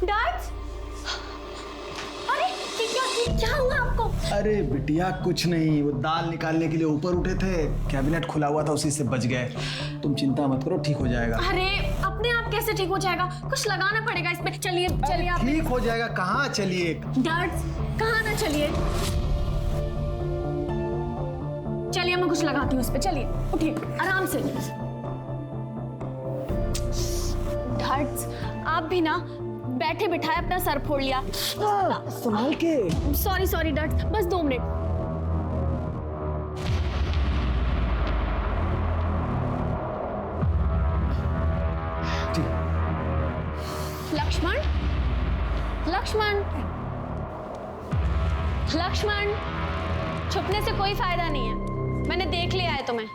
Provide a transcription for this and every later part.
Dad, अरे क्या हुआ आपको? अरे बिटिया कुछ नहीं, वो दाल निकालने के लिए ऊपर उठे थे, कैबिनेट खुला हुआ था, उसी से बच गए। तुम चिंता मत करो, ठीक हो जाएगा। अरे अपने आप कैसे ठीक हो जाएगा? कुछ लगाना पड़ेगा इस पे। चलिए चलिए आप। ठीक हो जाएगा कहाँ? चलिए। डैड कहाँ ना, चलिए चलिए मैं कुछ लगाती हूँ इस पे। चलिए उठिए आराम से। डैड आप भी ना बैठे बिठाए अपना सर फोड़ लिया। संभाल के। सॉरी डैड, बस 2 मिनट। लक्ष्मण लक्ष्मण लक्ष्मण, छुपने से कोई फायदा नहीं है, मैंने देख लिया है तुम्हें।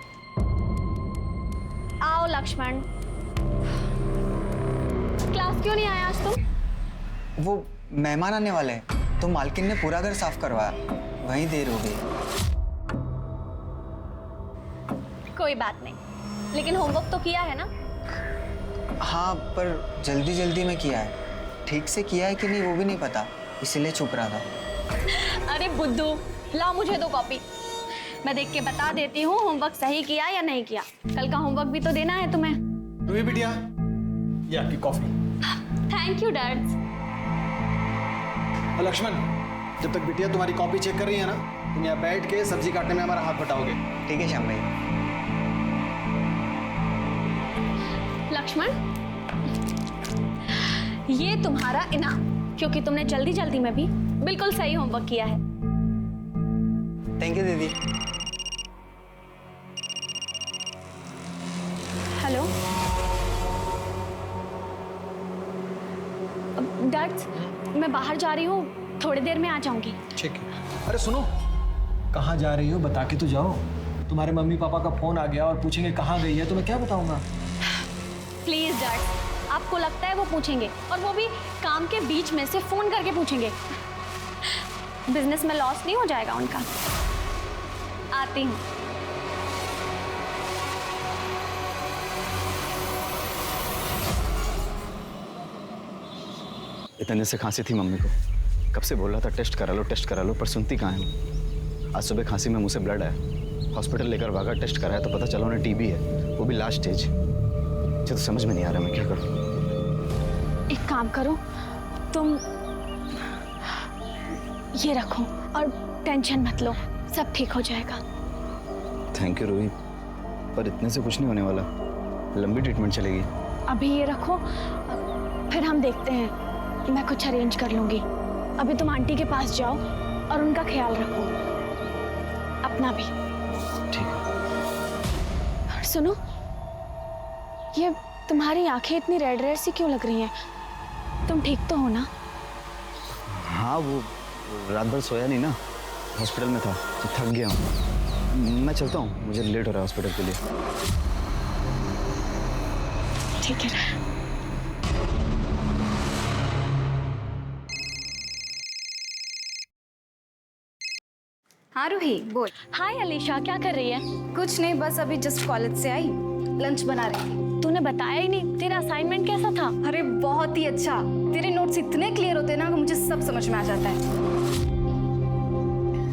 आओ लक्ष्मण। क्लास क्यों नहीं आया आज तुम? वो मेहमान आने वाले हैं तो मालकिन ने पूरा घर साफ करवाया, वहीं देर हो गई। कोई बात नहीं, लेकिन होमवर्क तो किया है ना? हाँ, पर जल्दी जल्दी में किया है, ठीक से किया है कि नहीं वो भी नहीं पता, इसलिए छुप रहा था। अरे बुद्धू, लाओ मुझे 2 कॉपी, मैं देख के बता देती हूँ होमवर्क सही किया या नहीं किया। कल का होमवर्क भी तो देना है तुम्हें। रूही बिटिया, ये आपकी coffee. Thank you dad. Lakshman, जब तक बिटिया तुम्हारी कॉपी चेक कर रही है ना, तुम यहाँ बैठ के सब्जी काटने में हमारा हाथ बटाओगे। ठीक है श्याम भाई। लक्ष्मण, ये तुम्हारा इनाम, क्योंकि तुमने जल्दी जल्दी में भी बिल्कुल सही होमवर्क किया है। थैंक यू दीदी। हेलो डैड, मैं बाहर जा रही हूँ, थोड़ी देर में आ जाऊंगी। ठीक है। अरे सुनो, कहाँ जा रही हो बता के तो जाओ। तुम्हारे मम्मी पापा का फोन आ गया और पूछेंगे कहाँ गई है, तो मैं क्या बताऊंगा? प्लीज डैड, आपको लगता है वो पूछेंगे, और वो भी काम के बीच में से फोन करके पूछेंगे? बिजनेस में लॉस नहीं हो जाएगा उनका? आती हूँ। इतने से खांसी थी मम्मी को, कब से बोल रहा था टेस्ट करा लो, पर सुनती कहाँ है। आज सुबह खांसी में मुंह से ब्लड आया, हॉस्पिटल लेकर भागा, टेस्ट कराया तो पता चला उन्हें टीबी है, वो भी लास्ट स्टेज। मुझे तो समझ में नहीं आ रहा मैं क्या करूं। एक काम करो, तुम ये रखो और टेंशन मत लो, सब ठीक हो जाएगा। थैंक यू रूही, पर इतने से कुछ नहीं होने वाला, लंबी ट्रीटमेंट चलेगी। अभी ये रखो, फिर हम देखते हैं, मैं कुछ अरेंज कर लूंगी। अभी तुम आंटी के पास जाओ और उनका ख्याल रखो, अपना भी। ठीक है। और सुनो, ये तुम्हारी आंखें इतनी रेड रेड सी क्यों लग रही हैं? तुम ठीक तो हो ना? हाँ, वो रात भर सोया नहीं ना, हॉस्पिटल में था तो थक गया हूँ। मैं चलता हूँ, मुझे लेट हो रहा है हॉस्पिटल के लिए। ठीक है। हाँ रूही बोल। हाय अलीशा, क्या कर रही है? कुछ नहीं, बस अभी जस्ट कॉलेज से आई, लंच बना रही थी। तूने बताया ही नहीं, तेरा असाइनमेंट कैसा था? अरे बहुत ही अच्छा, तेरे नोट्स इतने क्लियर होते हैं ना कि मुझे सब समझ में आ जाता है।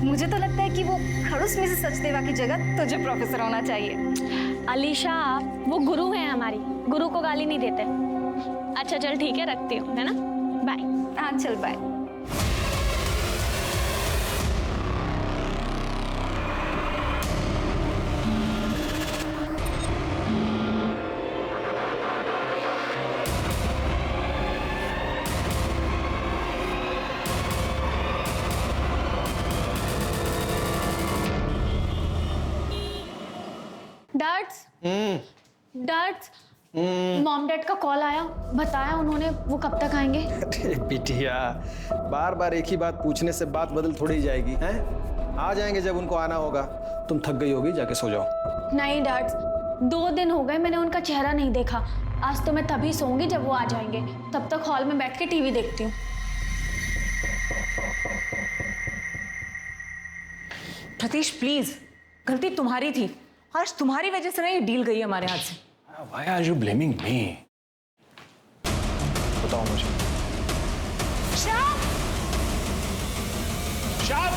मुझे तो लगता है कि वो खड़ूस में से सचदेवा की जगह तुझे प्रोफेसर होना चाहिए। अलीशा, वो गुरु है हमारी, गुरु को गाली नहीं देते। अच्छा चल ठीक है, रखती हूँ, है ना? बाय। हाँ चल बाय। डैड्स, मॉम डैड का कॉल आया, बताया उन्होंने वो कब तक आएंगे। अरे बिटिया, बार बार एक ही बात पूछने से बात बदल थोड़ी जाएगी हैं? आ जाएंगे जब उनको आना होगा। तुम थक गई होगी, जाके सो जाओ। नहीं डैड्स, 2 दिन हो गए मैंने उनका चेहरा नहीं देखा। आज तो मैं तभी सोऊंगी जब वो आ जाएंगे, तब तक हॉल में बैठ के टीवी देखती हूँ। प्रतीश प्लीज, गलती तुम्हारी थी, आज तुम्हारी वजह से ना ये डील गई हमारे हाथ से। Why are you blaming me? बताओ मुझे, श्याम! श्याम!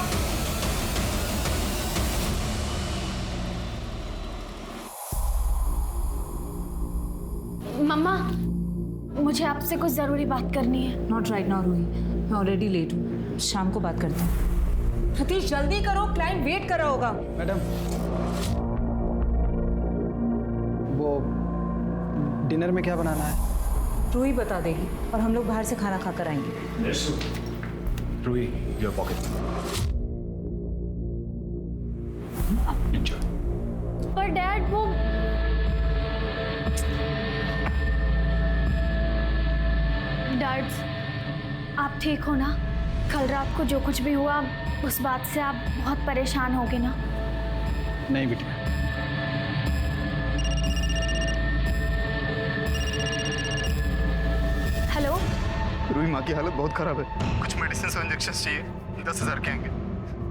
मम्मा, मुझे आपसे कुछ जरूरी बात करनी है। नॉट राइट नाउ रूही, मैं ऑलरेडी लेट हूँ, शाम को बात करते हैं। सतीश जल्दी करो, क्लाइंट वेट कर रहा होगा। मैडम, वो डिनर में क्या बनाना है? रूही बता देगी और हम लोग बाहर से खाना खाकर आएंगे। Ruhi, your pocket. पर डैड, वो डैड, आप ठीक हो ना? कल रात को जो कुछ भी हुआ, उस बात से आप बहुत परेशान होगे ना? नहीं बिटिया, हेलो, रूही, माँ की हालत बहुत खराब है, कुछ मेडिसिन और इंजेक्शन चाहिए, 10,000 के आएंगे,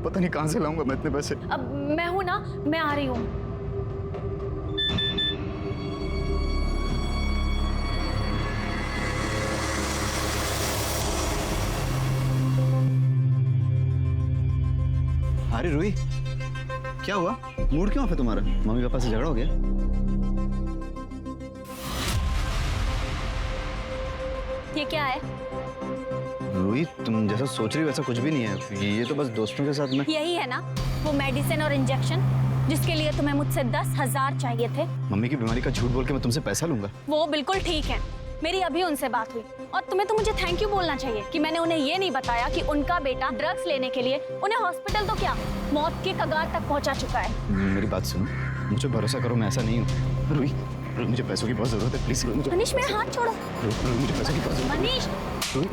पता नहीं कहाँ से लाऊंगा मैं इतने पैसे। अब मैं हूं ना, मैं आ रही हूँ। अरे रूही, क्या हुआ? मूड क्यों ऑफ है तुम्हारा? मम्मी पापा से झगड़ा हो गया? ये क्या है? रूही, तुम जैसा सोच रही हो वैसा कुछ भी नहीं है, ये तो बस दोस्तों के साथ में। यही है ना वो मेडिसिन और इंजेक्शन जिसके लिए तुम्हें मुझसे 10,000 चाहिए थे? मम्मी की बीमारी का झूठ बोल के मैं तुमसे पैसा लूंगा? वो बिल्कुल ठीक है। मेरी अभी उनसे बात हुई और तुम्हें तो मुझे थैंक यू बोलना चाहिए कि मैंने उन्हें ये नहीं बताया कि उनका बेटा ड्रग्स लेने के लिए उन्हें हॉस्पिटल तो क्या, मौत के कगार तक पहुंचा चुका है। मेरी बात सुनो, मुझे भरोसा करो, मैं ऐसा नहीं हूँ। रूही, मुझे पैसों की बहुत जरूरत है, प्लीज मुझे। मनीष, मेरा हाथ छोड़ो। रूही, मुझे पैसों की बहुत जरूरत है। मनीष, रूही,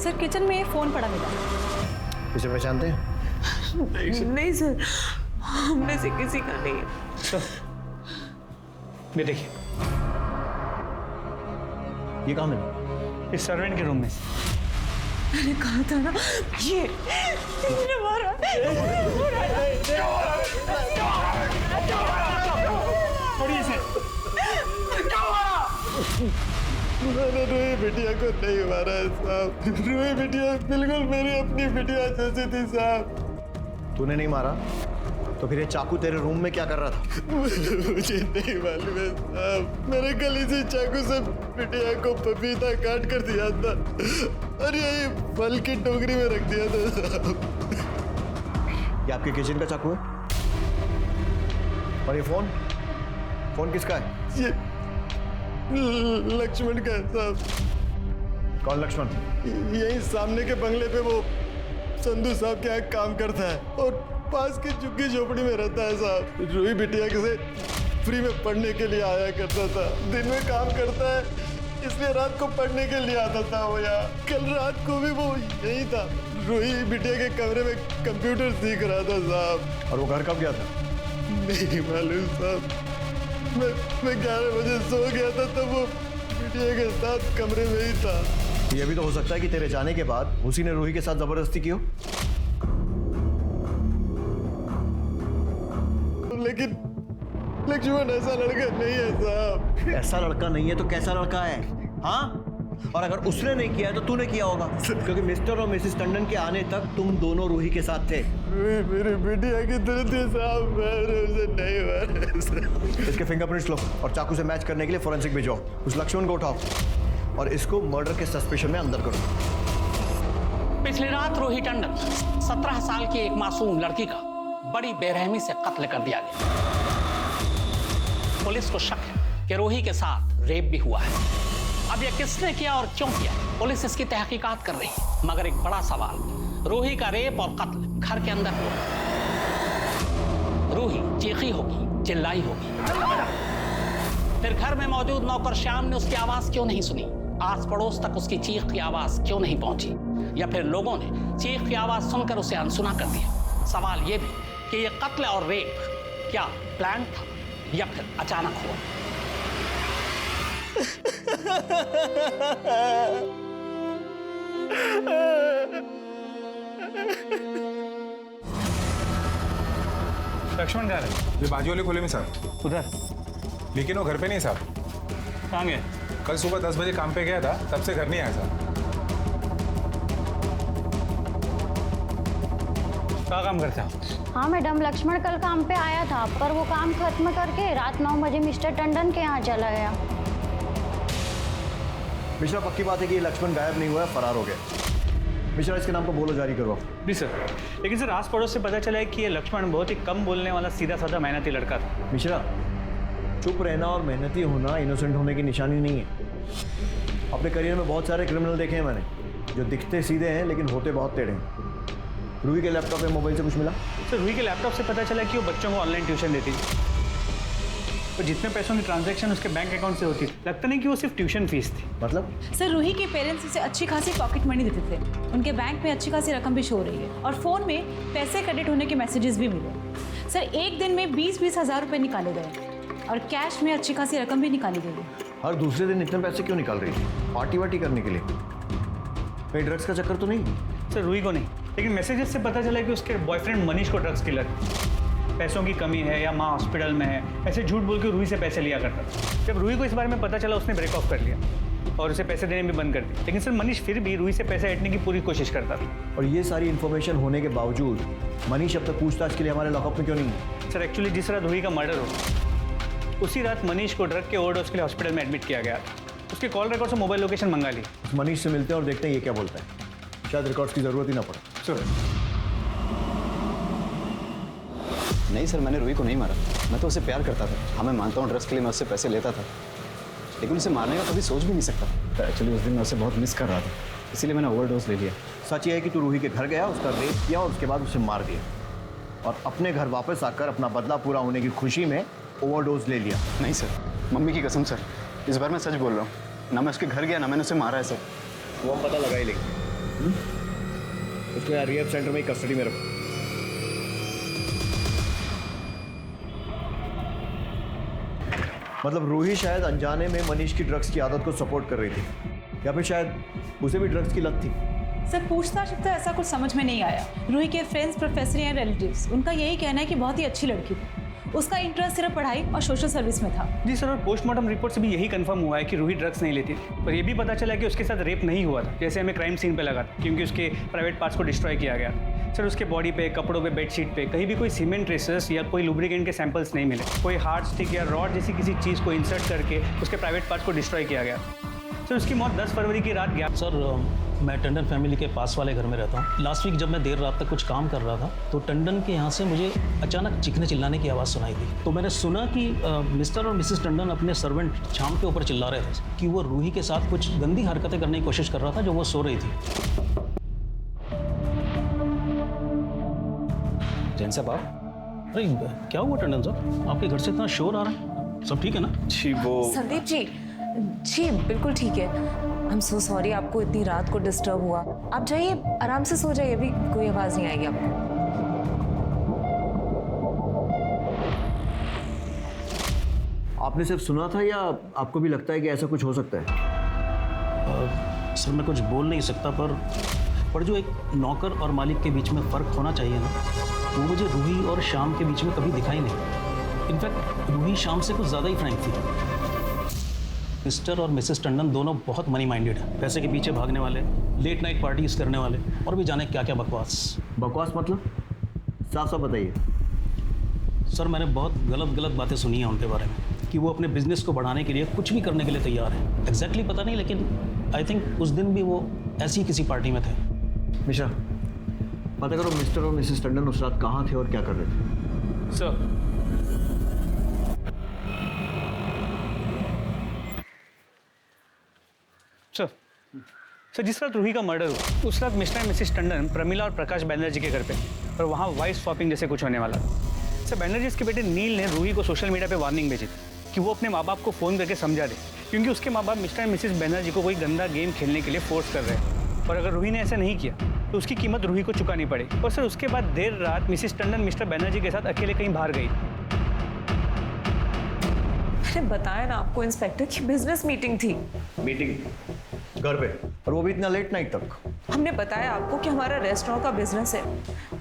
सर किचन में फोन पड़ा मिला। इसे पहचानते हैं? नहीं सर, हमने से किसी का नहीं है। ये देखिए, ये कहाँ मिला? इस सर्वेंट के रूम में। मैंने कहा था ना, ये इसने मारा। छोड़िए इसे। मैंने रूही बिटिया को नहीं मारा है साहब। रूही बिटिया बिल्कुल मेरी अपनी बिटिया जैसी थी साहब। तूने नहीं मारा तो फिर ये चाकू तेरे रूम में क्या कर रहा था? मुझे नहीं मालूम है साहब। मेरे गले से चाकू से बिटिया को पपीता काट कर दिया था और यही फल की टोकरी में रख दिया था साहब। ये आपके किचन का चाकू है? और ये फोन किसका है? ये लक्ष्मण का है साहब। कौन लक्ष्मण? यही सामने के बंगले पे वो संधू साहब के यहाँ काम करता है और पास की झुग्गी झोपड़ी में रहता है साहब। रूही बिटिया से फ्री में पढ़ने के लिए आया करता था। दिन में काम करता है इसलिए रात को पढ़ने के लिए आता था वो यहाँ। कल रात को भी वो यही था। रूही बिटिया के कमरे में कंप्यूटर सीख रहा था साहब। और वो घर कब गया था? नहीं मालूम साहब। मैं 11 बजे सो गया था तब वो बिटिया के साथ कमरे में ही था। ये भी तो हो सकता है कि तेरे जाने के बाद उसी ने रूही के साथ जबरदस्ती की हो। लेकिन लक्ष्मण ऐसा लड़का नहीं है साहब। ऐसा लड़का नहीं है तो कैसा लड़का है? हाँ? और अगर उसने नहीं किया है तो तूने किया होगा, क्योंकि मिस्टर और मिसेस टंडन के आने तक तुम दोनों रूही के साथ थे। मेरी बिटिया की तरह थी साहब। मैंने उसे नहीं मारा। इसके फिंगरप्रिंट्स लो और चाकू से मैच करने के लिए फोरेंसिक भेजो। उस लक्ष्मण को उठाओ और इसको मर्डर के सस्पेशन में अंदर करो। पिछली रात रूही टंडन 17 साल की एक मासूम लड़की का बड़ी बेरहमी से कत्ल कर दिया गया। पुलिस को शक है कि रूही के साथ रेप भी हुआ है। अब यह किसने किया और क्यों किया, पुलिस इसकी तहकीकात कर रही है। मगर एक बड़ा सवाल, रूही का रेप और कत्ल घर के अंदर हुआ। रूही चीखी होगी, चिल्लाई होगी, फिर घर में मौजूद नौकर श्याम ने उसकी आवाज क्यों नहीं सुनी? आस पड़ोस तक उसकी चीख की आवाज क्यों नहीं पहुंची? या फिर लोगों ने चीख की आवाज सुनकर उसे अनसुना कर दिया? सवाल यह भी कि यह कत्ल और रेप क्या प्लान था या फिर अचानक हुआ? लक्ष्मण कहाँ है? ये बाजू वाले खुले में साहब, उधर। लेकिन वो घर पे नहीं साहब। कहाँ गए? कल सुबह 10 बजे काम पे गया था, तब से घर नहीं आया साहब। क्या काम करते हैं? हाँ मैडम, लक्ष्मण कल काम पे आया था, पर वो काम खत्म करके रात 9 बजे मिस्टर टंडन के यहाँ चला गया। मिश्रा, पक्की बात है कि ये लक्ष्मण गायब नहीं हुआ है, फरार हो गया। मिश्रा, इसके नाम को बोलो जारी करो। जी सर। लेकिन सर आस पड़ोस से पता चला है कि ये लक्ष्मण बहुत ही कम बोलने वाला सीधा साधा मेहनती लड़का था। मिश्रा, चुप रहना और मेहनती होना इनोसेंट होने की निशानी नहीं है। अपने करियर में बहुत सारे क्रिमिनल देखे हैं मैंने, जो दिखते सीधे हैं लेकिन होते बहुत टेढ़े हैं। रूही के लैपटॉप या मोबाइल से कुछ मिला? सर रूही के लैपटॉप से पता चला कि वो बच्चों को ऑनलाइन ट्यूशन देती थी, तो जितने पैसों की ट्रांजैक्शन उसके बैंक अकाउंट से होती थी, लगता नहीं कि वो सिर्फ ट्यूशन फीस थी। मतलब? सर रूही के पेरेंट्स उसे अच्छी खासी पॉकेट मनी देते थे, उनके बैंक में अच्छी खासी रकम भी शो हो रही है और फ़ोन में पैसे क्रेडिट होने के मैसेजेस भी मिले। सर एक दिन में 20-20 हज़ार रुपये निकाले गए और कैश में अच्छी खासी रकम भी निकाली गई है। हर दूसरे दिन इतने पैसे क्यों निकाल रही थी? पार्टी वार्टी करने के लिए? कहीं ड्रग्स का चक्कर तो नहीं? सर रूही को नहीं, लेकिन मैसेजेस से पता चला कि उसके बॉयफ्रेंड मनीष को ड्रग्स की लत, पैसों की कमी है या माँ हॉस्पिटल में है, ऐसे झूठ बोल के रूही से पैसे लिया करता था। जब रूही को इस बारे में पता चला, उसने ब्रेक ऑफ कर लिया और उसे पैसे देने भी बंद कर दिए। लेकिन सर मनीष फिर भी रूही से पैसे ऐंठने की पूरी कोशिश करता था। और ये सारी इन्फॉर्मेशन होने के बावजूद मनीष अब तक पूछताछ के लिए हमारे लॉकअप में क्यों नहीं है? सर एक्चुअली जिस रात रूही का मर्डर हो, उसी रात मनीष को ड्रग के ओवरडोज के लिए हॉस्पिटल में एडमिट किया गया। उसके कॉल रिकॉर्ड से मोबाइल लोकेशन मंगा ली। मनीष से मिलते हैं और देखते हैं ये क्या बोलता है। शायद रिकॉर्ड्स की ज़रूरत ही ना पड़े। सर नहीं सर, मैंने रूही को नहीं मारा। मैं तो उसे प्यार करता था। हाँ मैं मानता हूँ ड्रग्स के लिए मैं उससे पैसे लेता था, लेकिन उसे मारने का कभी सोच भी नहीं सकता। तो एक्चुअली उस दिन मैं उसे बहुत मिस कर रहा था, इसीलिए मैंने ओवरडोज ले लिया। सच ये है कि तू रूही के घर गया, उसका रेप किया और उसके बाद उसे मार दिया और अपने घर वापस आकर अपना बदला पूरा होने की खुशी में ओवरडोज ले लिया। नहीं सर, मम्मी की कसम सर, इस बार मैं सच बोल रहा हूँ। ना मैं उसके घर गया, ना मैंने उसे मारा है सर। वो हम पता लगा ही लेंगे। उसको यार रिहैब सेंटर में ही कस्टडी में रखो। मतलब रूही शायद अनजाने में मनीष की ड्रग्स की आदत को सपोर्ट कर रही थी, या फिर शायद उसे भी ड्रग्स की लत थी। सर पूछताछ तो ऐसा कुछ समझ में नहीं आया। रूही के फ्रेंड्स, प्रोफेसर या रिलेटिव्स, उनका यही कहना है कि बहुत ही अच्छी लड़की थी, उसका इंटरेस्ट सिर्फ पढ़ाई और सोशल सर्विस में था। जी सर, और पोस्टमार्टम रिपोर्ट से भी यही कंफर्म हुआ है कि रूही ड्रग्स नहीं लेती थी। पर यह भी पता चला कि उसके साथ रेप नहीं हुआ था, जैसे हमें क्राइम सीन पे लगा था, क्योंकि उसके प्राइवेट पार्ट्स को डिस्ट्रॉय किया गया। सर उसके बॉडी पे, कपड़ों पे, बेडशीट पे कहीं भी कोई सीमेंट ट्रेसेस या कोई लुब्रिकेंट के सैंपल्स नहीं मिले। कोई हार्ड स्टिक या रॉड जैसी किसी चीज़ को इंसर्ट करके उसके प्राइवेट पार्ट्स को डिस्ट्रॉय किया गया। सर उसकी मौत 10 फरवरी की रात 11। सर मैं टंडन फैमिली के पास वाले घर में रहता हूँ। लास्ट वीक जब मैं देर रात तक कुछ काम कर रहा था, तो टंडन के यहाँ से मुझे अचानक चीखने चिल्लाने की आवाज़ सुनाई दी। तो मैंने सुना कि मिस्टर और मिसेस टंडन अपने सर्वेंट शाम के ऊपर चिल्ला रहे थे कि वो रूही के साथ कुछ गंदी हरकतें करने की कोशिश कर रहा था जो वो सो रही थी। जैन साहब आप, अरे क्या हुआ टंडन साहब, आपके घर से इतना शोर आ रहा है? सब ठीक है ना? जी वो संदीप जी, जी बिल्कुल ठीक है। आई एम सो सॉरी आपको इतनी रात को डिस्टर्ब हुआ। आप जाइए, आराम से सो जाइए, अभी कोई आवाज़ नहीं आएगी आपको। आपने सिर्फ सुना था या आपको भी लगता है कि ऐसा कुछ हो सकता है? सर मैं कुछ बोल नहीं सकता, पर जो एक नौकर और मालिक के बीच में फ़र्क होना चाहिए ना, वो मुझे रूही और शाम के बीच में कभी दिखाई नहीं। इनफैक्ट रूही शाम से कुछ ज़्यादा ही फ्रैंक थी। मिस्टर और मिसेस टंडन दोनों बहुत मनी माइंडेड हैं, पैसे के पीछे भागने वाले, लेट नाइट पार्टीज करने वाले, और भी जाने क्या क्या बकवास। बकवास मतलब? साफ साफ बताइए। सर मैंने बहुत गलत बातें सुनी हैं उनके बारे में, कि वो अपने बिजनेस को बढ़ाने के लिए कुछ भी करने के लिए तैयार हैं। एग्जैक्टली पता नहीं, लेकिन आई थिंक उस दिन भी वो ऐसी ही किसी पार्टी में थे। मिश्रा, पता करो मिस्टर और मिसेस टंडन उस रात कहाँ थे और क्या कर रहे थे। सर सर जिस रात रूही का मर्डर हुआ, उस रात mister and Mrs Tandon Pramila और प्रकाश बैनर्जी के घर पे, और वहाँ वाइफ स्वैपिंग जैसे कुछ होने वाला था। सर बैनर्जी के बेटे नील ने रूही को सोशल मीडिया पे वार्निंग भेजी कि वो अपने माँ बाप को फ़ोन करके समझा दे, क्योंकि उसके माँ बाप मिस्टर एंड मिसेस बैनर्जी को कोई गंदा गेम खेलने के लिए फोर्स कर रहे हैं, और अगर रूही ने ऐसा नहीं किया तो उसकी कीमत रूही को चुकानी पड़ेगी। और सर उसके बाद देर रात मिसेस टंडन मिस्टर बैनर्जी के साथ अकेले कहीं बाहर गई। अरे बताया ना आपको इंस्पेक्टर की बिजनेस मीटिंग थी। मीटिंग घर पे? और वो भी इतना लेट नाइट तक। हमने बताया आपको कि हमारा रेस्टोरेंट का बिजनेस है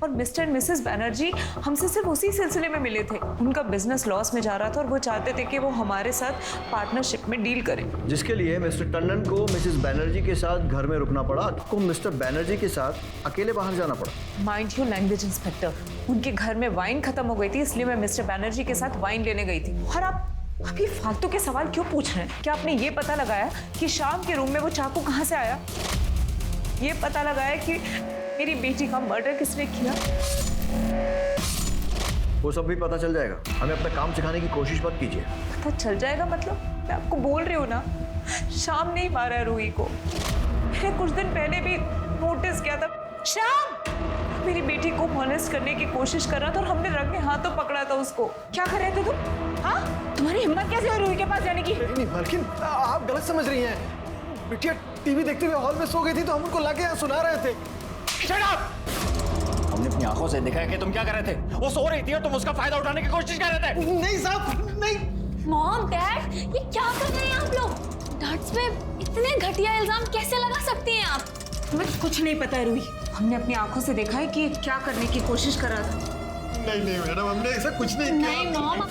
और मिस्टर एंड मिसेस बैनर्जी हमसे सिर्फ उसी सिलसिले में मिले थे। उनका बिजनेस लॉस में जा रहा था और वो चाहते थे कि वो हमारे साथ पार्टनरशिप में डील करें, जिसके लिए मिस्टर टंडन को मिसेस बैनर्जी के साथ घर में रुकना पड़ा, आपको मिस्टर बैनर्जी के साथ अकेले बाहर जाना पड़ा। माइंड योर लैंग्वेज इंस्पेक्टर, उनके घर में वाइन खत्म हो गई थी, इसलिए मैं मिस्टर बैनर्जी के साथ वाइन लेने गई थी। और आप ये फालतू के सवाल क्यों पूछ रहे हैं? क्या आपने ये पता लगाया कि शाम के रूम में वो चाकू कहाँ से आया? ये पता लगाया कि मेरी बेटी का मर्डर किसने किया? वो सब भी पता चल जाएगा, हमें अपना काम सिखाने की कोशिश मत कीजिए। पता चल जाएगा मतलब? मैं आपको बोल रही हूँ ना, शाम नहीं मारा है रूही को। मैंने कुछ दिन पहले भी नोटिस किया था। शाम मेरी बेटी को मॉलेस्ट करने की कोशिश कर रहा था और हमने रंगे हाथों पकड़ा था उसको। क्या कर रहे थे तुम? हाँ, तुम्हारी हिम्मत कैसे हुई रूही के पास जाने की? नहीं मालकिन, आप गलत समझ रही हैं। बिटिया टीवी देखते हुए हॉल में सो गई थी तो हम उनको लाके यहाँ सुना रहे थे। Shut up! हमने अपनी आंखों से देखा है कि तुम क्या कर रहे थे। वो सो रही थी और तुम उसका फायदा उठाने की कोशिश कर रहे थे। नहीं साहब, नहीं। मॉम, डैड, ये क्या कर रहे हैं आप लोग? डैड्स पे इतने घटिया इल्जाम कैसे लगा सकती हैं आप? तुम्हें कुछ नहीं पता है रूही। हमने अपनी आंखों से देखा है कि क्या करने की कोशिश कर रहा था। नहीं मैडम, हमने ऐसा कुछ नहीं किया। नहीं मॉम।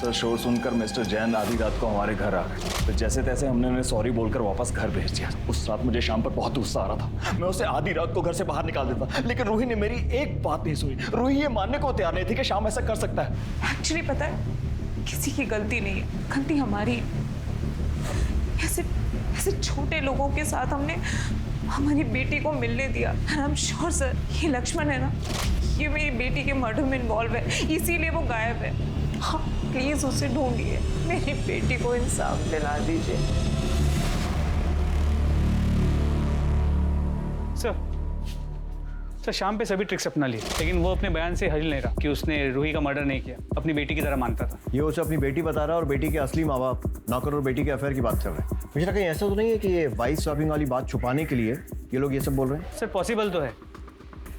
सर, शोर सुनकर मिस्टर जैन आधी रात को हमारे घर आ गए। तो जैसे तैसे हमने उन्हें सॉरी बोलकर वापस घर भेज दिया। उस रात मुझे शाम पर बहुत गुस्सा आ रहा था। मैं उसे आधी रात को घर से बाहर निकाल देता, लेकिन रूही ने मेरी एक बात नहीं सुनी। रूही ये मानने को तैयार नहीं थी कि शाम ऐसा कर सकता है। एक्चुअली पता है, किसी की गलती नहीं है, गलती हमारी। ऐसे छोटे लोगों के साथ हमने हमारी बेटी को मिलने दिया। आई एम श्योर सर, ये लक्ष्मण है ना, ये मेरी बेटी के मर्डर में इन्वॉल्व है, इसीलिए वो गायब है। हाँ, प्लीज उसे ढूंढिए, मेरी बेटी को इंसाफ दिला दीजिए। सर शाम पे सभी ट्रिक्स अपना लिए, लेकिन वो अपने बयान से हिल नहीं रहा कि उसने रूही का मर्डर नहीं किया। अपनी बेटी की तरह मानता था। ये उसे अपनी बेटी बता रहा है और बेटी के असली माँ बाप नौकर और बेटी के अफेयर की बात कर रहे हैं। मुझे लगा कहीं ऐसा तो नहीं है कि ये वाइफ स्वैपिंग वाली बात छुपाने के लिए ये लोग ये सब बोल रहे हैं? सर पॉसिबल तो है।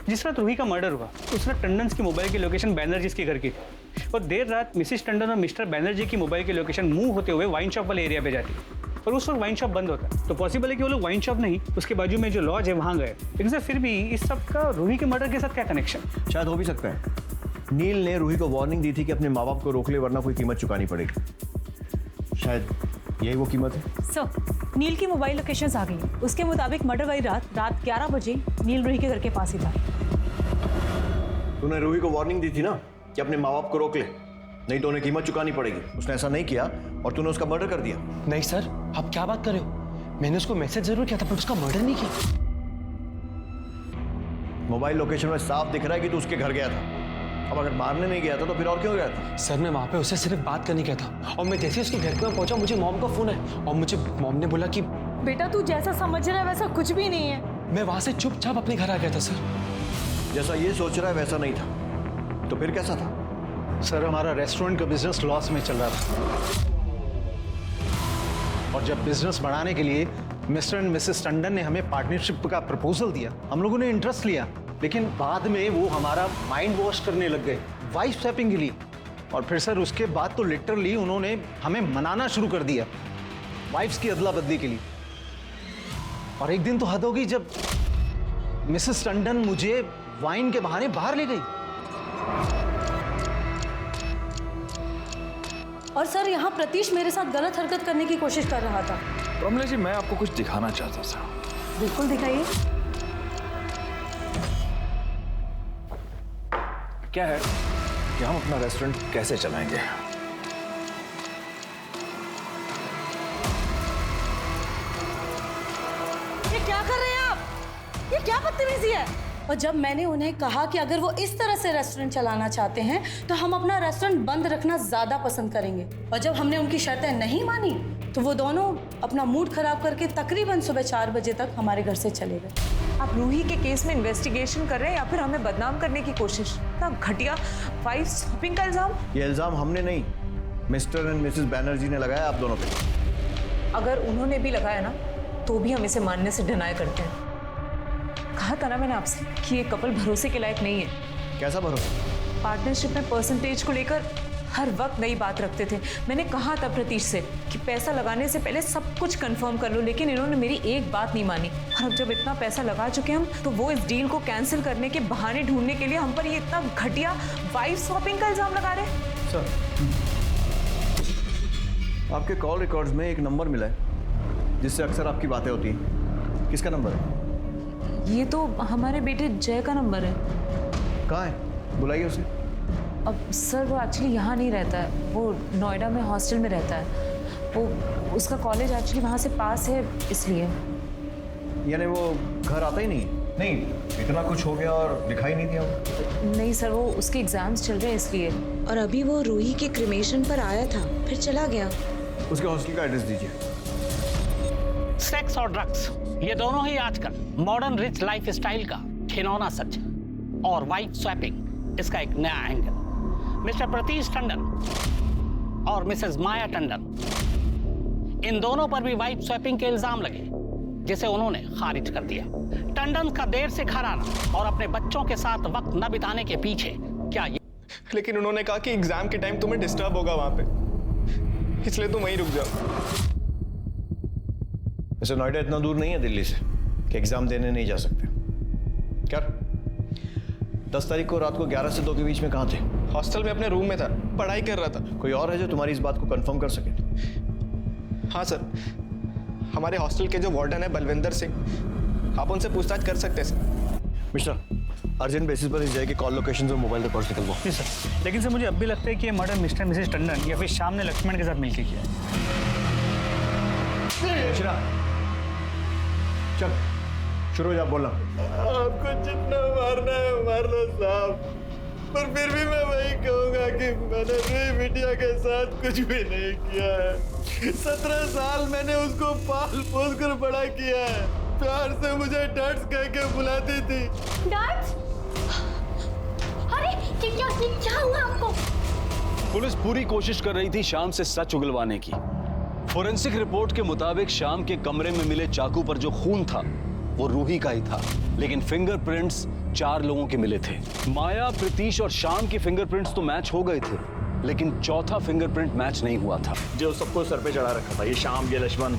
जिस रात रूही का मर्डर हुआ उस रात टंडन की मोबाइल की लोकेशन बैनर्जी के घर की थी और देर रात मिसिस टंडन और मिस्टर बैनर्जी की मोबाइल की लोकेशन मूव होते हुए वाइन शॉप वाले एरिया पे जाती है और उस वक्त वाइन शॉप बंद होता है। तो पॉसिबल है कि वो लोग वाइन शॉप नहीं, उसके बाजू में जो लॉज है वहाँ गए। लेकिन सर फिर भी इस सब का रूही के मर्डर के साथ क्या कनेक्शन? शायद हो भी सकता है नील ने रूही को वार्निंग दी थी कि अपने माँ बाप को रोक ले वरना कोई कीमत चुकानी पड़ेगी। शायद यही वो कीमत है। सर नील की मोबाइल लोकेशंस आ गई। उसके मुताबिक मर्डर वाली रात 11 बजे नील रूही के घर के पास ही था। तूने रूही को वार्निंग दी थी ना कि अपने माँ बाप को रोक ले, नहीं तो उन्हें कीमत चुकानी पड़ेगी। उसने ऐसा नहीं किया और तूने उसका मर्डर कर दिया। नहीं सर, आप क्या बात कर रहे हो? मैंने उसको मैसेज जरूर किया था पर उसका मर्डर नहीं किया। मोबाइल लोकेशन में साफ दिख रहा है कि तू उसके घर गया था। अब अगर मारने नहीं गया था तो फिर और क्यों गया था? सर मैं वहाँ पे उससे सिर्फ बात करने गया था और मैं जैसे उसके घर पे पहुंचा मुझे मॉम का फोन है और मुझे मॉम ने बोला कि बेटा तू जैसा समझ रहा है वैसा कुछ भी नहीं है। मैं वहाँ से चुपचाप अपने घर आ गया था सर। जैसा ये सोच रहा है वैसा नहीं था, तो फिर कैसा था? सर हमारा रेस्टोरेंट का बिजनेस लॉस में चल रहा था और जब बिजनेस बढ़ाने के लिए मिस्टर एंड मिसेस टंडन ने हमें पार्टनरशिप का प्रपोजल दिया, हम लोगों ने इंटरेस्ट लिया, लेकिन बाद में वो हमारा माइंड वॉश करने लग गए वाइफ स्वैपिंग के लिए। और फिर सर उसके बाद तो लिटरली उन्होंने हमें मनाना शुरू कर दिया वाइफ्स की अदला बदली के लिए। और एक दिन तो हद हो गई जब मिसेस टंडन मुझे वाइन के बहाने बाहर ले गई। और सर यहाँ प्रतीश मेरे साथ गलत हरकत करने की कोशिश कर रहा था। प्रमिला जी मैं आपको कुछ दिखाना चाहता था। बिल्कुल दिखाइए। क्या है कि हम अपना रेस्टोरेंट कैसे चलाएंगे। ये क्या कर रहे हैं आप? ये क्या बदतमीजी है? और जब मैंने उन्हें कहा कि अगर वो इस तरह से रेस्टोरेंट चलाना चाहते हैं तो हम अपना रेस्टोरेंट बंद रखना ज्यादा पसंद करेंगे, और जब हमने उनकी शर्तें नहीं मानी तो वो दोनों अपना मूड खराब करके तकरीबन सुबह 4 बजे तक हमारे घर से चले गए। आप रूही के केस में इन्वेस्टिगेशन कर रहे हैं या फिर हमें बदनाम करने की कोशिश? इतना घटिया वाइफ स्वैपिंग का इल्जाम। ये इल्जाम हमने नहीं, मिस्टर एंड मिसेस बैनर्जी ने लगाया आप दोनों पे। अगर उन्होंने भी लगाया ना तो भी हम इसे मानने से डिनाई करते हैं। कहा था ना मैंने आपसे कि ये कपल भरोसे के लायक नहीं है। कैसा भरोसा? पार्टनरशिप में परसेंटेज को लेकर हर वक्त नई बात रखते थे। मैंने कहा था प्रतीश से कि पैसा लगाने से पहले सब कुछ कंफर्म कर लो, लेकिन इन्होंने मेरी एक बात नहीं मानी। और अब जब इतना पैसा लगा चुके हम, तो वो इस डील को कैंसिल करने के बहाने ढूंढने के लिए हम पर ये इतना घटिया वाइफ स्वैपिंग का इल्जाम लगा रहे हैं। सर, आपके कॉल रिकॉर्ड्स में एक नंबर मिला है जिससे अक्सर आपकी बातें होती हैं। किसका नंबर है? ये तो हमारे बेटे जय का नंबर है। कहाँ है? बुलाइए उसे। अब सर वो एक्चुअली यहाँ नहीं रहता है, वो नोएडा में हॉस्टल में रहता है। वो उसका कॉलेज एक्चुअली वहाँ से पास है, इसलिए। यानी वो घर आता ही नहीं है? नहीं, इतना कुछ हो गया और दिखाई नहीं दिया वो? नहीं सर, वो उसके एग्जाम्स चल रहे हैं इसलिए। और अभी वो रूही के क्रिमेशन पर आया था, फिर चला गया। उसके हॉस्टल का एड्रेस दीजिए। सेक्स और ड्रग्स, ये दोनों ही आजकल मॉडर्न रिच लाइफ स्टाइल का खिलौना सच है। और वाइफ स्वैपिंग इसका एक नया एंगल। मिस्टर प्रतीश टंडन और मिसेस माया टंडन, इन दोनों पर भी वाइफ स्वैपिंग के इल्जाम लगे, जिसे उन्होंने खारिज कर दिया। टंडन का देर से घर आना और अपने बच्चों के साथ वक्त न बिताने के पीछे क्या ये... लेकिन उन्होंने कहा कि एग्जाम के टाइम तुम्हें डिस्टर्ब होगा वहां पे, इसलिए तुम वहीं रुक जाओ। वैसे नोएडा इतना दूर नहीं है दिल्ली से कि एग्जाम देने नहीं जा सकते। क्या 10 तारीख को रात को 11 से 2 के बीच में कहाँ थे? हॉस्टल में अपने रूम में था, पढ़ाई कर रहा था। कोई और है जो तुम्हारी इस बात को कंफर्म कर सके? हाँ सर, हमारे हॉस्टल के जो वार्डन है बलविंदर सिंह, आप उनसे पूछताछ कर सकते हैं सर। मिस्टर, अर्जेंट बेसिस पर इस जगह के कॉल लोकेशन और मोबाइल रिकॉर्ड्स निकलवाओ। जी सर, लेकिन सर मुझे अब भी लगता है कि ये मर्डर मिस्टर मिसेस टंडन या फिर शाम ने लक्ष्मण के साथ मिलकर किया है। चल शुरू हो जा, बोलना। आपको जितना मारना है मार लो साहब, पर फिर भी मैं वही कहूंगा कि मैंने रूही बिटिया के साथ कुछ भी नहीं किया है। 17 साल मैंने उसको पाल पोस कर बड़ा किया है। प्यार से मुझे डैड्स कह के बुलाती थी। डैड्स? अरे क्या हुआ आपको? पुलिस पूरी कोशिश कर रही थी शाम से सच उगलवाने की। फोरेंसिक रिपोर्ट के मुताबिक शाम के कमरे में मिले चाकू पर जो खून था वो रूही का ही था, लेकिन फिंगरप्रिंट्स 4 लोगों के मिले थे। माया, प्रतीश और शाम के फिंगरप्रिंट्स तो मैच हो गए थे, लेकिन चौथा फिंगरप्रिंट मैच नहीं हुआ था। जो सबको सर पे चढ़ा रखा था, ये शाम, ये लक्ष्मण।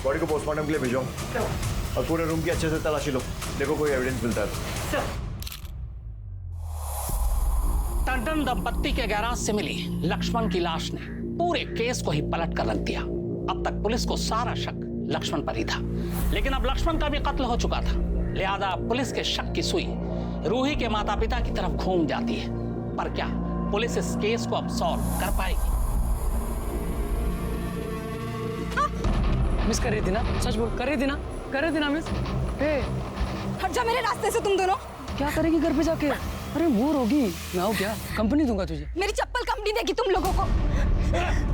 बॉडी को पोस्टमार्टम के लिए भेजो और पूरे रूम की अच्छे से तलाशी लो, देखो कोई एविडेंस मिलता है। टंडन दंपत्ति के गैराज से मिली लक्ष्मण की लाश ने पूरे केस को ही पलट कर रख दिया। अब तक पुलिस को सारा शक लक्ष्मण पर ही था, लेकिन अब लक्ष्मण का भी कत्ल हो चुका था, लिहाजा पुलिस के शक की सुई रूही के माता पिता की तरफ घूम जाती है। पर क्या पुलिस इस केस को अब सॉल्व कर पाएगी? मिस कर रही थी ना? सच बोल, कर रही थी ना मिस? हट जा मेरे रास्ते से तुम दोनों। क्या करेगी घर पे जाके? अरे बोर होगी, मैं हूँ क्या? कंपनी दूंगा तुझे। मेरी चप्पल कंपनी देगी तुम लोगों को।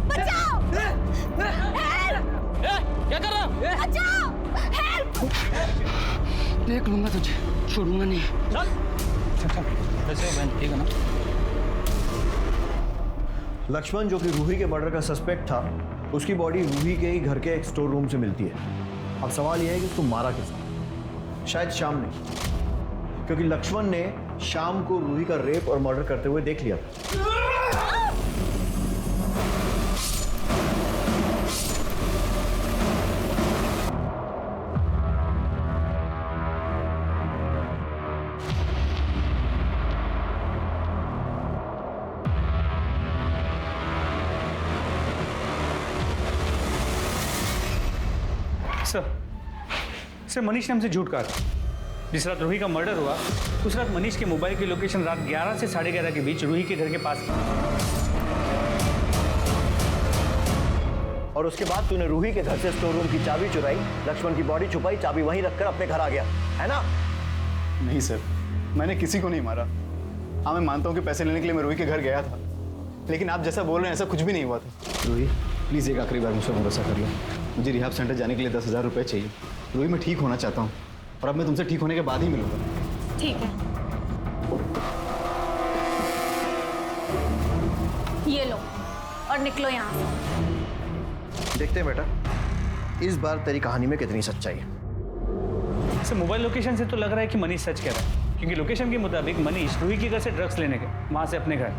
बचाओ! हेल्प! क्या कर रहा है? बचाओ! हेल्प! देख लूंगा तुझे, छोड़ूंगा नहीं। चल वैसे बहन ठीक है ना? लक्ष्मण जो कि रूही के मर्डर का सस्पेक्ट था, उसकी बॉडी रूही के ही घर के एक स्टोर रूम से मिलती है। अब सवाल यह है कि उसको मारा किसने? शायद शाम ने, क्योंकि लक्ष्मण ने शाम को रूही का रेप और मर्डर करते हुए देख लिया था। सर मनीष ने हमसे झूठ कहा था। जिस रात रूही का मर्डर हुआ उस रात मनीष के मोबाइल की लोकेशन रात 11 से 11:30 के बीच रूही के घर के पास थी। और उसके बाद तूने रूही के घर से स्टोर रूम की चाबी चुराई, लक्ष्मण की बॉडी छुपाई, चाबी वहीं रखकर अपने घर आ गया, है ना? नहीं सर, मैंने किसी को नहीं मारा। हाँ, मैं मानता हूँ कि पैसे लेने के लिए मैं रूही के घर गया था, लेकिन आप जैसा बोल रहे हैं ऐसा कुछ भी नहीं हुआ था। रूही प्लीज़ एक आखिरी बार मुझ पर भरोसा कर लो। मुझे रिहाब सेंटर जाने के लिए 10,000 रुपये चाहिए। रूही मैं ठीक होना चाहता हूँ और अब मैं तुमसे ठीक होने के बाद ही मिलूंगा। ठीक है, ये लो और निकलो यहाँ से। देखते हैं बेटा इस बार तेरी कहानी में कितनी सच्चाई है। सर मोबाइल लोकेशन से तो लग रहा है कि मनीष सच कह रहा है, क्योंकि लोकेशन के मुताबिक मनीष रूही के घर से ड्रग्स लेने गए, वहाँ से अपने घर,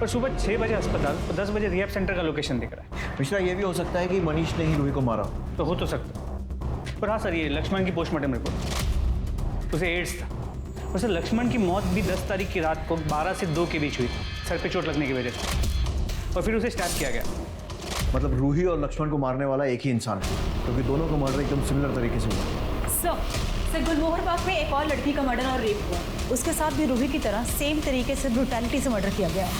पर सुबह 6 बजे अस्पताल और 10 बजे रिहैब सेंटर का लोकेशन दिख रहा है। मिश्रा, ये भी हो सकता है कि मनीष ने ही रूही को मारा। तो हो तो सकता, पर हाँ सर, ये लक्ष्मण की पोस्टमार्टम रिपोर्ट, उसे एड्स था। और सर लक्ष्मण की मौत भी 10 तारीख की रात को 12 से 2 के बीच हुई, सर पे चोट लगने की वजह से, और फिर उसे स्टैप किया गया। मतलब रूही और लक्ष्मण को मारने वाला एक ही इंसान है, क्योंकि दोनों का मर्डर एकदम सिमिलर तरीके से हुआ। सर गुलमोहर बाग में एक और लड़की का मर्डर और रेप हुआ, उसके साथ भी रूही की तरह सेम तरीके से ब्रूटैलिटी से मर्डर किया गया है।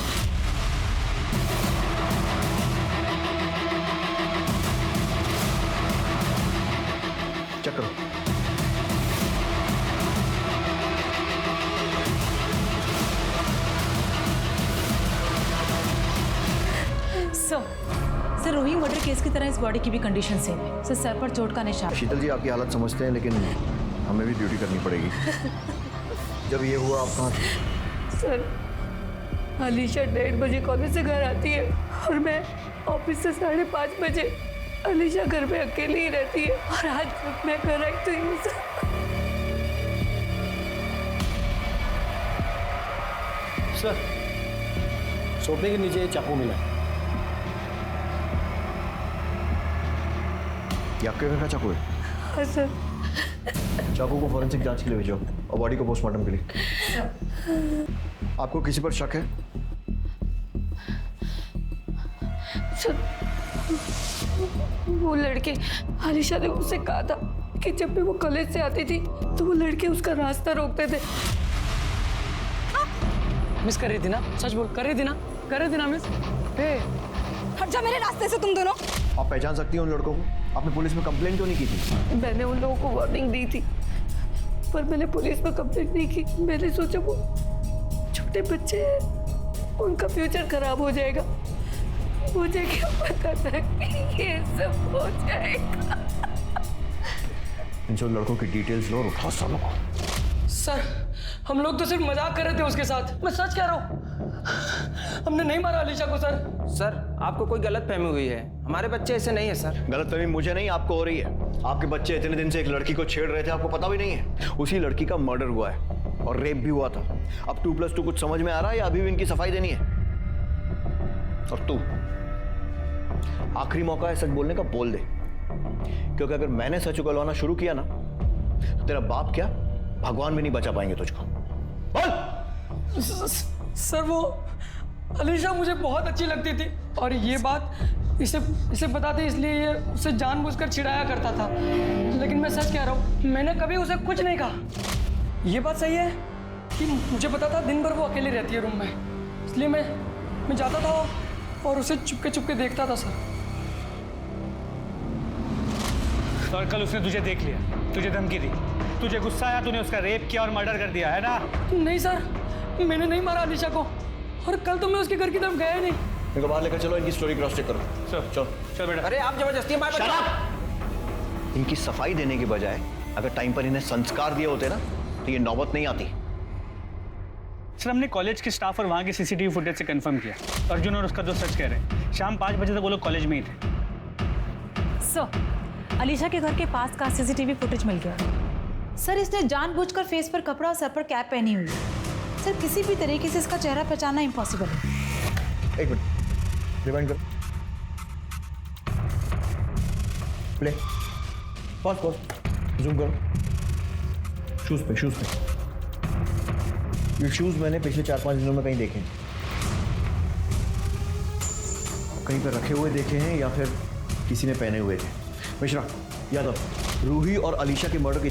चेक करो। सर रूही मर्डर केस की तरह इस बॉडी की भी कंडीशन सेम है। सर पर चोट का निशान। शीतल जी, आपकी हालत समझते हैं, लेकिन हमें भी ड्यूटी करनी पड़ेगी। जब ये हुआ, आप कहाँ थे? सर अलीशा 1:30 बजे कॉलेज से घर आती है और मैं ऑफिस से 5:30 बजे। अलीशा घर में अकेली ही रहती है और आज मैं घर आई तो यूं सर सोफे के नीचे चाकू मिला। ये आपके घर का चाकू है? हाँ सर। चाकू को फॉरेंसिक जांच के लिए भेजो और बॉडी को पोस्टमार्टम के लिए। आपको किसी पर शक है? सर वो लड़के, अलीशा ने मुझसे कहा था कि जब भी वो कॉलेज से आती थी तो वो लड़के उसका रास्ता रोकते थे। मिस कर रही थी ना, सच बोल, कर रही थी ना मिस। हट जा मेरे रास्ते से तुम दोनों। आप पहचान सकती हैं उन लड़कों को? आपने पुलिस में कंप्लेंट क्यों नहीं की थी? मैंने उन लोगों को वार्निंग दी थी, पर मैंने पुलिस में कंप्लेंट नहीं की। मैंने सोचा वो छोटे बच्चे हैं, उनका फ्यूचर खराब हो जाएगा। मुझे क्या पता था कि ये सब हो जाएगा। इन सब लड़कों की डिटेल्स लो और उठाओ सबों को। सर हम लोग तो सिर्फ मजाक कर रहे थे उसके साथ, मैं सच कह रहा हूँ। हमने नहीं मारा अलीशा को सर। सर आपको कोई गलतफहमी हुई है, हमारे बच्चे ऐसे नहीं है सर। गलतफहमी मुझे नहीं, आपको हो रही है। आपके बच्चे इतने दिन से एक लड़की को छेड़ रहे थे, आपको पता भी नहीं है। उसी लड़की का मर्डर हुआ है और रेप भी हुआ था। अब 2+2 कुछ समझ में आ रहा है या अभी भी इनकी सफाई देनी है? और तू आखिरी मौका है सच बोलने का, बोल दे, क्योंकि अगर मैंने सच उगलवाना शुरू किया ना तो तेरा बाप क्या, भगवान भी नहीं बचा पाएंगे तुझको। बोल। सर वो अलीशा मुझे बहुत अच्छी लगती थी और ये बात इसे बताते इसलिए ये उसे जानबूझकर चिढ़ाया करता था, लेकिन मैं सच कह रहा हूँ, मैंने कभी उसे कुछ नहीं कहा। ये बात सही है कि मुझे पता था दिन भर वो अकेली रहती है रूम में, इसलिए मैं जाता था और उसे चुपके देखता था सर। और कल उसने तुझे देख लिया, तुझे धमकी दी, तुझे गुस्सा आया, तूने उसका रेप किया और मर्डर कर दिया, है ना? नहीं सर, मैंने नहीं मारा अलीशा को, और कल तो मैं उसके घर की तरफ गया ही नहीं। मेरे को बाहर लेकर चलो, इनकी स्टोरी क्रॉस चेक करो। चल बेटा। अरे आप जबरदस्ती इनकी सफाई देने के बजाय अगर टाइम पर इन्हें संस्कार दिए होते ना तो ये नौबत नहीं आती। सर हमने कॉलेज के स्टाफ और वहाँ के सीसीटीवी फुटेज से कंफर्म किया, अर्जुन और उसका दोस्त सच कह रहे हैं। शाम 5 बजे तक वो लोग कॉलेज में ही थे। सर अलीशा के घर के पास का सीसीटीवी फुटेज मिल गया। सर इसने जानबूझकर फेस पर कपड़ा और सर पर कैप पहनी हुई है। सर किसी भी तरीके से इसका चेहरा पहचानना इम्पॉसिबल है। एक मिनट, रिवाइंड करो, प्ले, पॉज, जूम करो। शूज पे ये शूज मैंने पिछले 4-5 दिनों में कहीं देखे हैं, कहीं पर रखे हुए देखे हैं या फिर किसी ने पहने हुए थे। मिश्रा, यादव, रूही और अलीशा के मर्डर की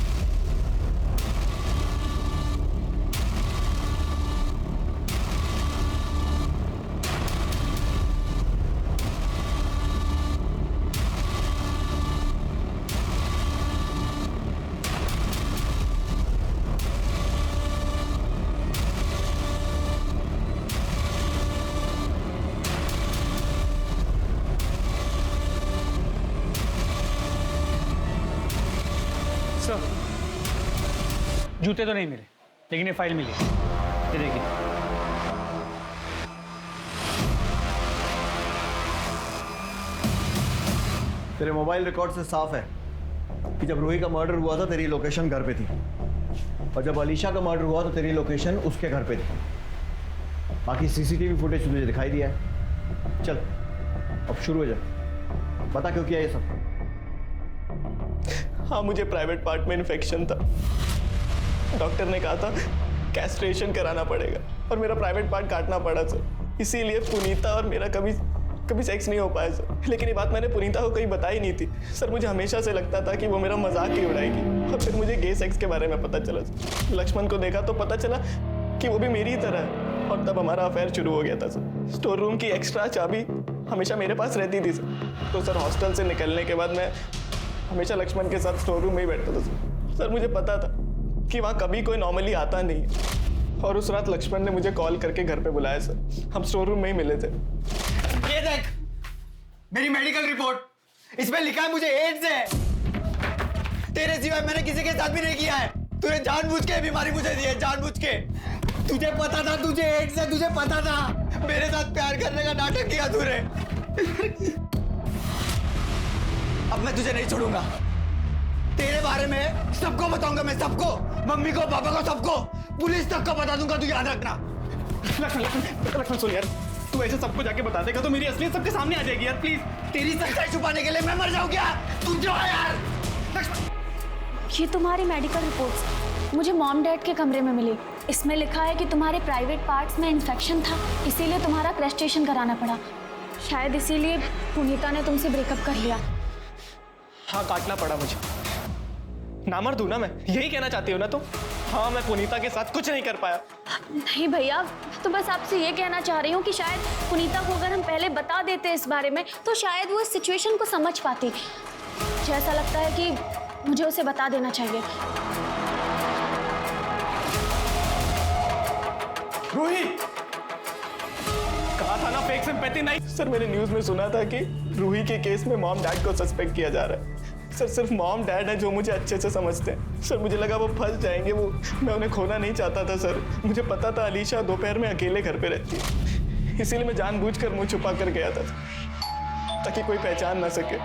जूते तो नहीं मिले, लेकिन ये फाइल मिली, ये देखिए। तेरे मोबाइल रिकॉर्ड से साफ है कि जब रूही का मर्डर हुआ था तेरी लोकेशन घर पे थी, और जब अलीशा का मर्डर हुआ तो तेरी लोकेशन उसके घर पे थी। बाकी सीसीटीवी फुटेज तुझे दिखाई दिया है। चल अब शुरू हो जा, बता क्यों किया ये सब। हाँ, मुझे प्राइवेट पार्ट में इन्फेक्शन था। डॉक्टर ने कहा था कैस्ट्रेशन कराना पड़ेगा और मेरा प्राइवेट पार्ट काटना पड़ा सर। इसीलिए पुनीता और मेरा कभी सेक्स नहीं हो पाया सर। लेकिन ये बात मैंने पुनीता को कहीं बताई नहीं थी सर। मुझे हमेशा से लगता था कि वो मेरा मजाक ही उड़ाएगी, और फिर मुझे गे सेक्स के बारे में पता चला सर। लक्ष्मण को देखा तो पता चला कि वो भी मेरी ही तरह है, और तब हमारा अफेयर शुरू हो गया था सर। स्टोर रूम की एक्स्ट्रा चाबी हमेशा मेरे पास रहती थी सर। तो सर हॉस्टल से निकलने के बाद मैं हमेशा लक्ष्मण के साथ स्टोर रूम में ही बैठता था सर। सर मुझे पता था कि वहाँ कभी कोई नॉर्मली आता नहीं है, और उस रात लक्ष्मण ने मुझे कॉल करके घर पे बुलाया सर। हम स्टोर रूम में ही मिले थे। ये देख मेरी मेडिकल रिपोर्ट, इसमें लिखा है मुझे एड्स है। तेरे सिवाय मैंने किसी के साथ भी नहीं किया है। तूने जानबूझ के बीमारी मुझे दी है, जानबूझ के। तुझे पता था तुझे एड्स है, तुझे पता था। मेरे साथ प्यार करने का नाटक किया तूने। अब मैं तुझे नहीं छोड़ूंगा। तेरे बारे में सबको बताऊंगा मैं, सबको, मम्मी को, पापा को, सबको, पुलिस तक को बता दूंगा। तू याद रखना। लक्ष्मण सुन यार, तू ऐसे सबको जाके बता देगा तो मेरी असलियत सबके सामने आ जाएगी यार, प्लीज। तेरी सच्चाई छुपाने के लिए मैं मर जाऊं क्या? तू जो है यार। ये तुम्हारी मेडिकल रिपोर्ट्स मुझे मॉम डैड के कमरे में मिली। इसमें लिखा है कि तुम्हारे प्राइवेट पार्ट्स में इन्फेक्शन था, इसीलिए तुम्हारा क्रस्टेशन कराना पड़ा। शायद इसीलिए पुनीता ने तुमसे ब्रेकअप कर लिया। हाँ, काटना पड़ा मुझे। नामर्द हूं ना मैं, यही कहना चाहती हो ना तुम? हाँ, मैं पुनीता के साथ कुछ नहीं कर पाया। नहीं भैया, तो बस आपसे ये कहना चाह रही हूँ कि शायद पुनीता को अगर हम पहले बता देते इस बारे में तो शायद वो इस सिचुएशन को समझ पाती। मुझे ऐसा लगता है कि मुझे उसे बता देना चाहिए। रूही, कहा था ना फेक सिंपैथी नहीं। सर मैंने न्यूज में सुना था कि रूही के केस में मॉम डैड को सस्पेक्ट किया जा रहा है। सर सिर्फ मॉम डैड है जो मुझे अच्छे से समझते हैं। सर मुझे लगा वो फंस जाएंगे, वो मैं उन्हें खोना नहीं चाहता था सर। मुझे पता था अलीशा दोपहर में अकेले घर पे रहती है, इसीलिए मैं जानबूझकर मुंह छुपा कर गया था ताकि कोई पहचान ना सके।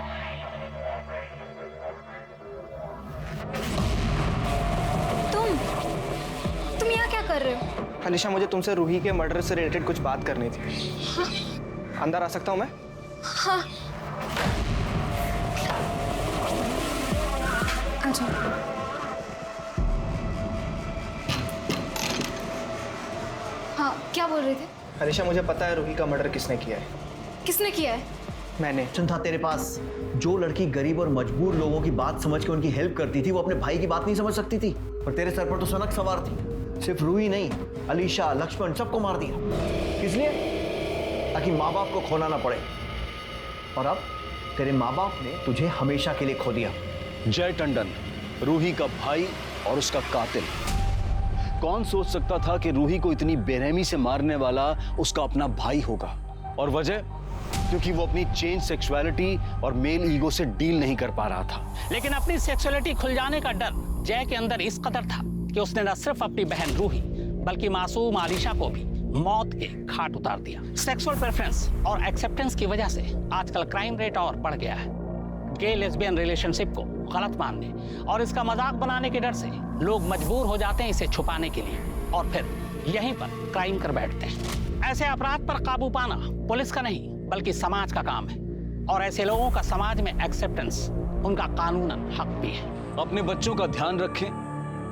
तुम यहाँ क्या कर रहे हो? अलीशा, मुझे तुमसे रूही के मर्डर से रिलेटेड कुछ बात करनी थी। हाँ? अंदर आ सकता हूँ मैं? हाँ। अच्छा। हाँ, क्या बोल रहे थे? अलीशा, मुझे पता है रूही का मर्डर किसने किया है। किसने किया है? मैंने। था तेरे पास जो लड़की गरीब और मजबूर लोगों की बात समझ के उनकी हेल्प करती थी, वो अपने भाई की बात नहीं समझ सकती थी। पर तेरे सर पर तो सनक सवार थी। सिर्फ रूही नहीं, अलीशा, लक्ष्मण, सबको मार दिया। किस लिए? ताकि माँ बाप को खोना ना पड़े। और अब तेरे माँ बाप ने तुझे हमेशा के लिए खो दिया। जय टंडन, रूही का भाई और उसका कातिल। कौन सोच सकता था कि रूही को इतनी बेरहमी से मारने वाला उसका अपना भाई होगा? और वजह? क्योंकि वो अपनी चेंज सेक्सुअलिटी और मेल ईगो से डील नहीं कर पा रहा था। लेकिन अपनी सेक्सुअलिटी खुल जाने का डर जय के अंदर इस कदर था कि उसने न सिर्फ अपनी बहन रूही बल्कि मासूम आलिशा को भी मौत के घाट उतार दिया। सेक्सुअल प्रेफरेंस और एक्सेप्टेंस की वजह से आजकल क्राइम रेट और बढ़ गया है। गे लेस्बियन रिलेशनशिप को गलत मानने और इसका मजाक बनाने के डर से लोग मजबूर हो जाते हैं इसे छुपाने के लिए, और फिर यहीं पर क्राइम कर बैठते हैं। ऐसे अपराध पर काबू पाना पुलिस का नहीं बल्कि समाज का काम है, और ऐसे लोगों का समाज में एक्सेप्टेंस उनका कानूनन हक भी है। अपने बच्चों का ध्यान रखें,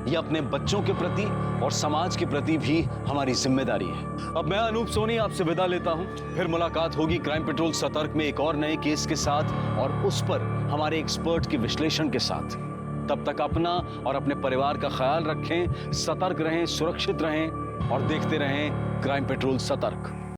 यह अपने बच्चों के प्रति और समाज के प्रति भी हमारी जिम्मेदारी है। अब मैं अनूप सोनी आपसे विदा लेता हूं। फिर मुलाकात होगी क्राइम पेट्रोल सतर्क में एक और नए केस के साथ और उस पर हमारे एक्सपर्ट के विश्लेषण के साथ। तब तक अपना और अपने परिवार का ख्याल रखें, सतर्क रहें, सुरक्षित रहें और देखते रहें क्राइम पेट्रोल सतर्क।